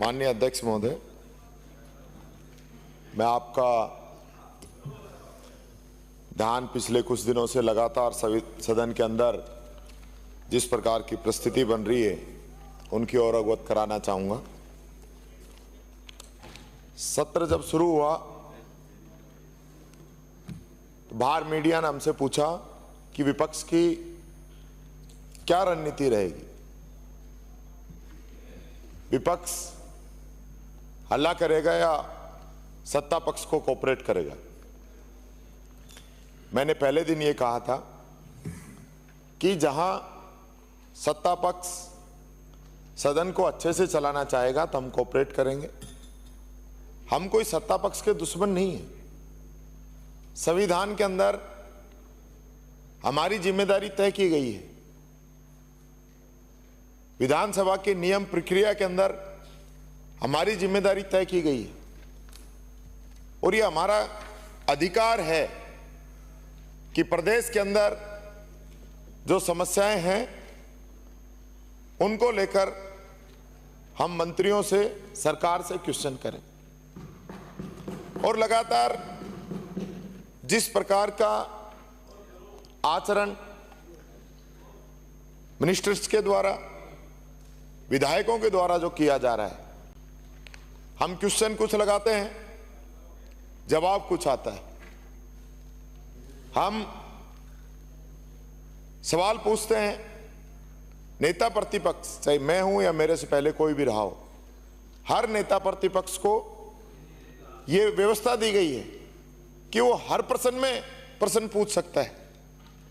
माननीय अध्यक्ष महोदय, मैं आपका ध्यान पिछले कुछ दिनों से लगातार सदन के अंदर जिस प्रकार की परिस्थिति बन रही है उनकी ओर अवगत कराना चाहूंगा। सत्र जब शुरू हुआ तो बाहर मीडिया ने हमसे पूछा कि विपक्ष की क्या रणनीति रहेगी। विपक्ष हल्ला करेगा या सत्ता पक्ष को कोऑपरेट करेगा। मैंने पहले दिन ये कहा था कि जहां सत्ता पक्ष सदन को अच्छे से चलाना चाहेगा तो हम कोऑपरेट करेंगे। हम कोई सत्ता पक्ष के दुश्मन नहीं है। संविधान के अंदर हमारी जिम्मेदारी तय की गई है। विधानसभा के नियम प्रक्रिया के अंदर हमारी जिम्मेदारी तय की गई है और ये हमारा अधिकार है कि प्रदेश के अंदर जो समस्याएं हैं उनको लेकर हम मंत्रियों से, सरकार से क्वेश्चन करें। और लगातार जिस प्रकार का आचरण मिनिस्टर्स के द्वारा, विधायकों के द्वारा जो किया जा रहा है, हम क्वेश्चन कुछ लगाते हैं, जवाब कुछ आता है। हम सवाल पूछते हैं, नेता प्रतिपक्ष, चाहे मैं हूं या मेरे से पहले कोई भी रहा हो, हर नेता प्रतिपक्ष को यह व्यवस्था दी गई है कि वो हर प्रश्न में प्रश्न पूछ सकता है।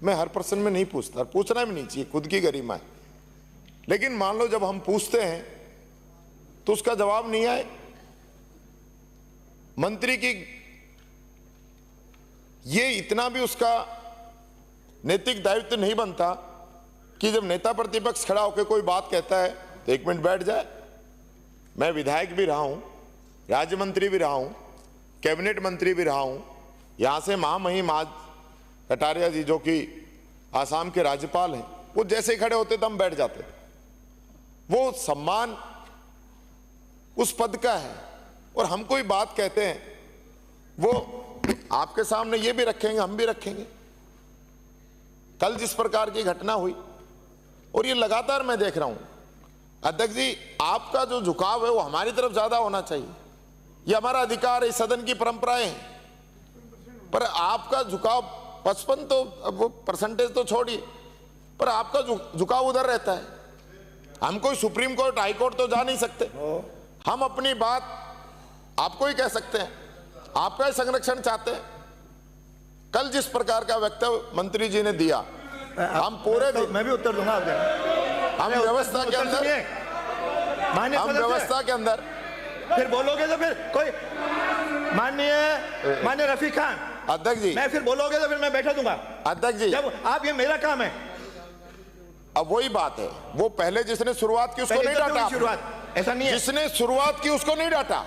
मैं हर प्रश्न में नहीं पूछता, पूछना भी नहीं चाहिए, खुद की गरिमा है। लेकिन मान लो जब हम पूछते हैं तो उसका जवाब नहीं आए, मंत्री की ये इतना भी उसका नैतिक दायित्व नहीं बनता कि जब नेता प्रतिपक्ष खड़ा होकर कोई बात कहता है तो 1 मिनट बैठ जाए। मैं विधायक भी रहा हूं, राज्य मंत्री भी रहा हूं, कैबिनेट मंत्री भी रहा हूं। यहां से महामहिम आज कटारिया जी जो कि आसाम के राज्यपाल हैं, वो जैसे ही खड़े होते तो हम बैठ जाते थे। वो सम्मान उस पद का है और हम कोई बात कहते हैं वो आपके सामने ये भी रखेंगे, हम भी रखेंगे। कल जिस प्रकार की घटना हुई और ये लगातार मैं देख रहा हूं, अध्यक्ष जी आपका जो झुकाव है वो हमारी तरफ ज्यादा होना चाहिए। ये हमारा अधिकार है, सदन की परंपराएं हैं, पर आपका झुकाव 55 तो वो परसेंटेज तो छोड़िए, पर आपका झुकाव उधर रहता है। हम कोई सुप्रीम कोर्ट, हाई कोर्ट तो जा नहीं सकते। हम अपनी बात आपको ही कह सकते हैं, आपका ही संरक्षण चाहते हैं। कल जिस प्रकार का वक्तव्य मंत्री जी ने दिया, हम पूरे तो मैं भी उत्तर दूंगा आपका। हम व्यवस्था के अंदर, हम व्यवस्था के अंदर फिर बोलोगे तो फिर कोई माननीय रफीक खान अध्यक्ष जी, मैं फिर बोलोगे तो फिर मैं बैठा दूंगा। अध्यक्ष जी जब आप, ये मेरा काम है। अब वही बात है, वो पहले जिसने शुरुआत की उसको नहीं डांटा। शुरुआत ऐसा नहीं है, जिसने शुरुआत की उसको नहीं डांटा,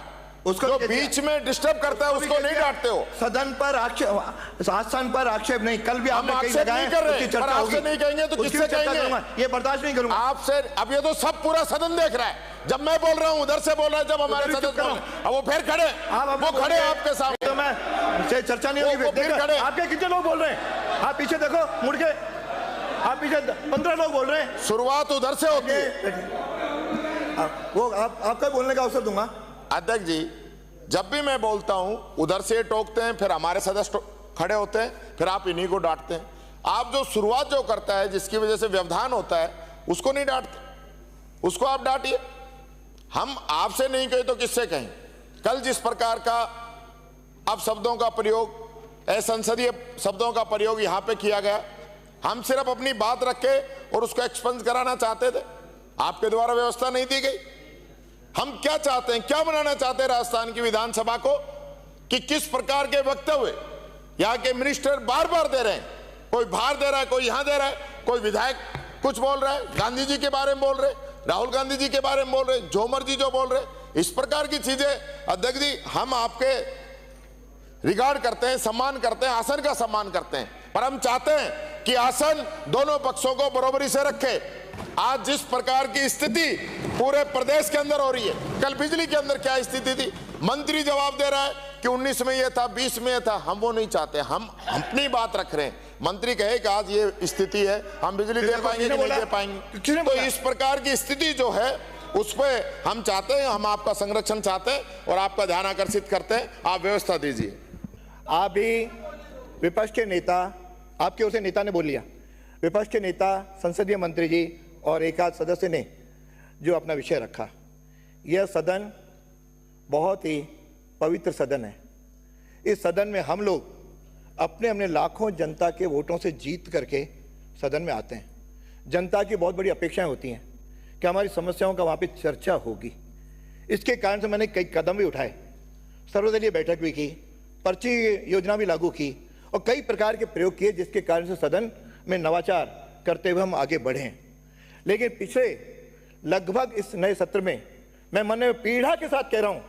उसको जो बीच में डिस्टर्ब करता है उसको नहीं डांटते हो। सदन पर आक्षेप, आस्थान पर आक्षेप नहीं। कल भी हम आक्षेप नहीं कर रहे, पर आपसे नहीं कहेंगे तो किससे कहेंगे? ये बर्दाश्त नहीं करूंगा आपसे। अब ये तो सब पूरा सदन देख रहा है, जब मैं बोल रहा हूं उधर से बोल रहा है, जब हमारे सदस्य अब वो फिर खड़े, वो खड़े आपके सामने, तो मैं से चर्चा नहीं होगी। फिर खड़े, आपके कितने लोग बोल रहे हैं? आप पीछे देखो, मुड़ के आप पीछे 15 लोग बोल रहे हैं। शुरुआत उधर से होती है। वो आपका बोलने का अवसर दूंगा। अध्यक्ष जी, जब भी मैं बोलता हूं उधर से टोकते हैं, फिर हमारे सदस्य खड़े होते हैं, फिर आप इन्हीं को डांटते हैं। आप जो शुरुआत जो करता है, जिसकी वजह से व्यवधान होता है, उसको नहीं डांटते, उसको आप डांटिए। हम आपसे नहीं कहे तो किससे कहें? कल जिस प्रकार का अब शब्दों का प्रयोग, असंसदीय शब्दों का प्रयोग यहां पे किया गया, हम सिर्फ अपनी बात रखे और उसको एक्सपेंस कराना चाहते थे। आपके द्वारा व्यवस्था नहीं दी गई। हम क्या चाहते हैं, क्या बनाना चाहते हैं राजस्थान की विधानसभा को, कि किस प्रकार के वक्तव्य यहाँ के मिनिस्टर बार बार दे रहे हैं। कोई बाहर दे रहा है, कोई यहां दे रहा है, कोई विधायक कुछ बोल रहा है, गांधी जी के बारे में बोल रहे, राहुल गांधी जी के बारे में बोल रहे, जो मर्जी जो बोल रहे, इस प्रकार की चीजें। अध्यक्ष जी, हम आपके रिगार्ड करते हैं, सम्मान करते हैं, आसन का सम्मान करते हैं, पर हम चाहते हैं कि आसन दोनों पक्षों को बराबरी से रखे। आज जिस प्रकार की स्थिति पूरे प्रदेश के अंदर हो रही है, कल बिजली के अंदर क्या स्थिति थी, मंत्री जवाब दे रहा है कि 19 में ये था, 20 में ये था। हम वो नहीं चाहते, हम अपनी बात रख रहे हैं। मंत्री कहे कि आज ये स्थिति है, हम बिजली दे पाएंगे कि नहीं दे पाएंगे। तो इस प्रकार की स्थिति जो है उस पर हम चाहते हैं, हम आपका संरक्षण चाहते हैं और आपका ध्यान आकर्षित करते हैं। आप व्यवस्था दीजिए। आप भी विपक्ष के नेता, आपके ओर से नेता ने बोल लिया, विपक्ष के नेता संसदीय मंत्री जी और एक आध सदस्य ने जो अपना विषय रखा, यह सदन बहुत ही पवित्र सदन है। इस सदन में हम लोग अपने अपने लाखों जनता के वोटों से जीत करके सदन में आते हैं। जनता की बहुत बड़ी अपेक्षाएं होती हैं कि हमारी समस्याओं का वहाँ पे चर्चा होगी। इसके कारण से मैंने कई कदम भी उठाए, सर्वदलीय बैठक भी की, पर्ची योजना भी लागू की और कई प्रकार के प्रयोग किए, जिसके कारण से सदन में नवाचार करते हुए हम आगे बढ़े हैं। लेकिन पिछले लगभग इस नए सत्र में मैं मन में पीड़ा के साथ कह रहा हूं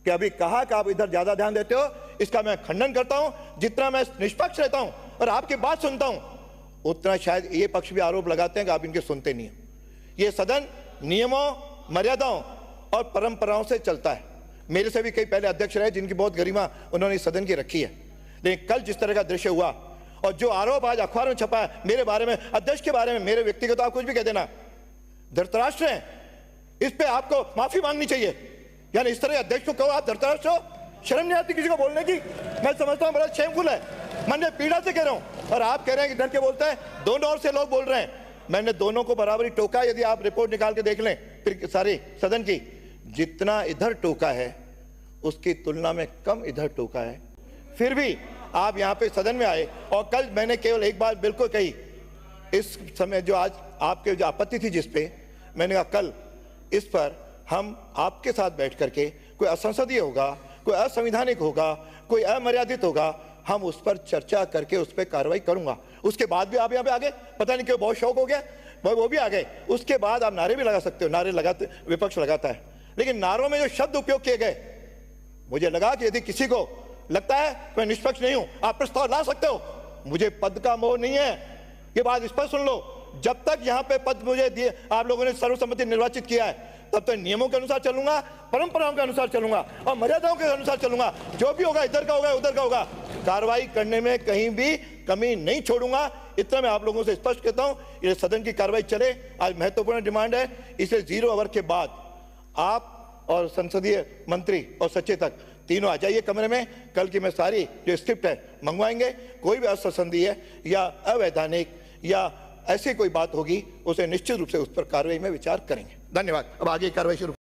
कि अभी कहा कि आप इधर ज्यादा ध्यान देते हो, इसका मैं खंडन करता हूं। जितना मैं निष्पक्ष रहता हूं और आपकी बात सुनता हूं, उतना शायद ये पक्ष भी आरोप लगाते हैं कि आप इनके सुनते नहीं हैं। ये सदन नियमों, मर्यादाओं और परंपराओं से चलता है। मेरे से भी कई पहले अध्यक्ष रहे जिनकी बहुत गरिमा उन्होंने इस सदन की रखी है। लेकिन कल जिस तरह का दृश्य हुआ और जो आरोप आज अखबार में छपा है मेरे बारे में, अध्यक्ष के बारे में, मेरे व्यक्तिगत, आप कुछ भी कह देना, धृतराष्ट्र हैं, इस पे आपको माफी मांगनी चाहिए। यानी इस तरह अध्यक्ष को कहो आप धृतराष्ट्र हो, शर्म नहीं आती किसी को बोलने की? मैं समझता हूं बड़ा शेमफुल है। मैंने पीड़ा से कह रहा हूं और आप कह रहे हैं कि डर के बोलते हैं। दोनों ओर से लोग बोल रहे हैं, मैंने दोनों को बराबरी टोका। यदि आप रिपोर्ट निकाल के देख लें फिर सारी सदन की, जितना इधर टोका है उसकी तुलना में कम इधर टोका है। फिर भी आप यहाँ पे सदन में आए और कल मैंने केवल एक बात बिल्कुल कही, इस समय जो आज आपके जो आपत्ति थी जिस पे, मैंने कहा कल इस पर हम आपके साथ बैठ करके, कोई असंसदीय होगा, कोई असंवैधानिक होगा, कोई अमर्यादित होगा, हम उस पर चर्चा करके उस पर कार्रवाई करूंगा। उसके बाद भी आप यहाँ पे आ गए, पता नहीं क्यों बहुत शौक हो गया, वो भी आ गए। उसके बाद आप नारे भी लगा सकते हो, नारे लगाते विपक्ष लगाता है, लेकिन नारों में जो शब्द उपयोग किए गए, मुझे लगा कि यदि किसी को लगता है मैं निष्पक्ष नहीं हूं, आप प्रस्ताव ला सकते हो। मुझे पद का मोह नहीं है, ये बात स्पष्ट सुन लो। जब तक यहाँ पे पद मुझे दिए, आप लोगों ने सर्वसम्मति निर्वाचित किया है, तब तक नियमों के अनुसार चलूंगा, परंपराओं के अनुसार चलूंगा और मर्यादाओं के अनुसार चलूंगा। जो भी होगा, इधर का होगा, उधर का होगा, कार्रवाई करने में कहीं भी कमी नहीं छोड़ूंगा। इतना मैं आप लोगों से स्पष्ट कहता हूं। ये सदन की कार्रवाई चले, आज महत्वपूर्ण डिमांड है। इसे 0 ओवर के बाद आप और संसदीय मंत्री और सचेतक तीनों आ जाइए कमरे में। कल की मैं सारी जो स्क्रिप्ट है मंगवाएंगे। कोई भी असंसदीय या अवैधानिक या ऐसी कोई बात होगी, उसे निश्चित रूप से उस पर कार्रवाई में विचार करेंगे। धन्यवाद। अब आगे कार्रवाई शुरू।